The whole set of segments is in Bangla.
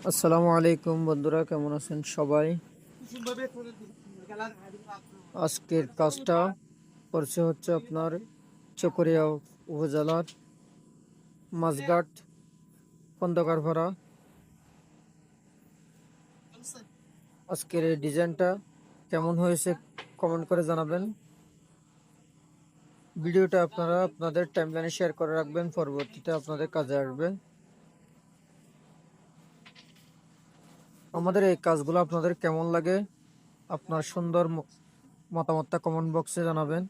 আসসালামু আলাইকুম বন্ধুরা, কেমন আছেন সবাই? আজকের কাজটা করছে হচ্ছে আপনার চকরিয়া উপজেলার মাছঘাট খন্দকারপাড়া। আজকের এই ডিজাইনটা কেমন হয়েছে কমেন্ট করে জানাবেন। ভিডিওটা আপনারা আপনাদের টাইমলাইনে শেয়ার করে রাখবেন, পরবর্তীতে আপনাদের কাজে আসবে। আমাদের এই কাজগুলো আপনাদের কেমন লাগে, আপনার সুন্দর মতামতটা কমেন্ট বক্সে জানাবেন।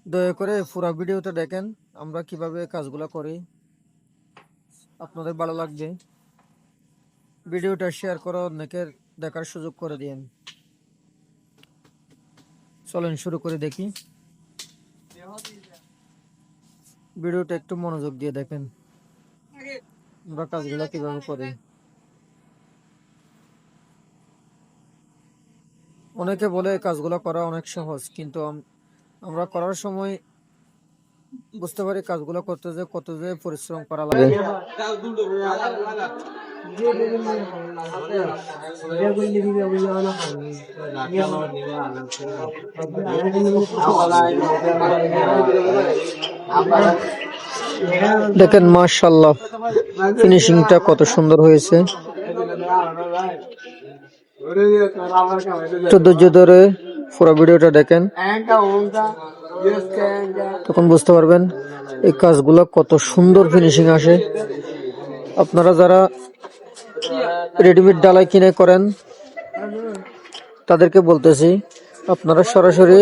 দয়া করে পুরো ভিডিওটা দেখেন, আমরা কিভাবে কাজগুলো করি, আপনাদের ভালো লাগবে। ভিডিওটা শেয়ার করে অনেকের দেখার সুযোগ করে দিন। চলেন শুরু করে দেখি। ভিডিওটা একটু মনোযোগ দিয়ে দেখেন আমরা কাজগুলো কিভাবে করি। অনেকে বলে এই কাজগুলো করা অনেক সহজ, কিন্তু আমরা করার সময় বুঝতে পারি কাজগুলো করতে যে কত যে পরিশ্রম করা লাগে। দেখেন মাশাআল্লাহ, ফিনিশিংটা কত সুন্দর হয়েছে। একটু ধৈর্য ধরে পুরো ভিডিওটা দেখেন, তখন বুঝতে পারবেন এই কাজগুলো কত সুন্দর ফিনিশিং আসে। আপনারা যারা রেডিমেড ডালাই কিনে করেন তাদেরকে বলতেছি, আপনারা সরাসরি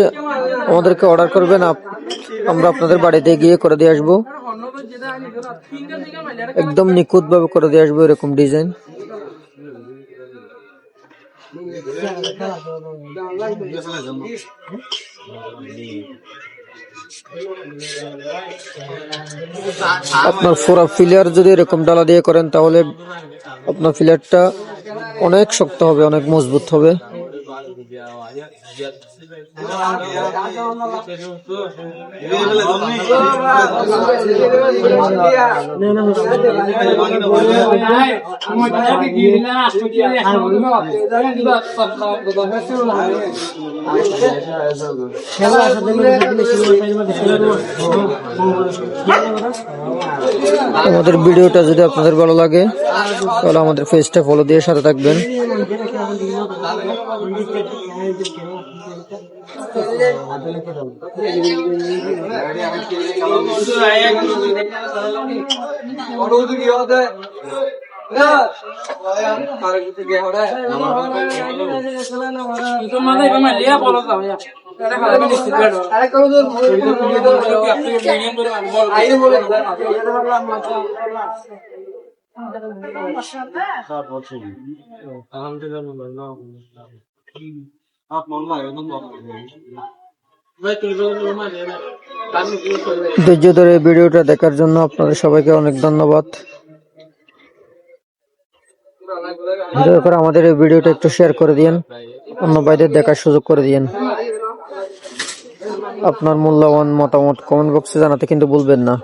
আমাদেরকে অর্ডার করবেন, আমরা আপনাদের বাড়িতে গিয়ে করে দিয়ে আসবো। একদম নিখুঁত ভাবে করে দিয়ে আসবো এরকম ডিজাইন। আপনার পুরো ফিলার যদি এরকম ডালা দিয়ে করেন তাহলে আপনার ফিলারটা অনেক শক্ত হবে, অনেক মজবুত হবে। আমাদের ভিডিওটা যদি আপনাদের ভালো লাগে তাহলে আমাদের পেজটা ফলো দিয়ে সাথে থাকবেন। ধৈর্য ধরে ভিডিওটা দেখার জন্য আপনাদের সবাইকে অনেক ধন্যবাদ। দয়া করে আমাদের এই ভিডিওটা একটু শেয়ার করে দিন, অন্য ভাইদের দেখার সুযোগ করে দিন। আপনার মূল্যবান মতামত কমেন্ট বক্সে জানাতে কিন্তু ভুলবেন না।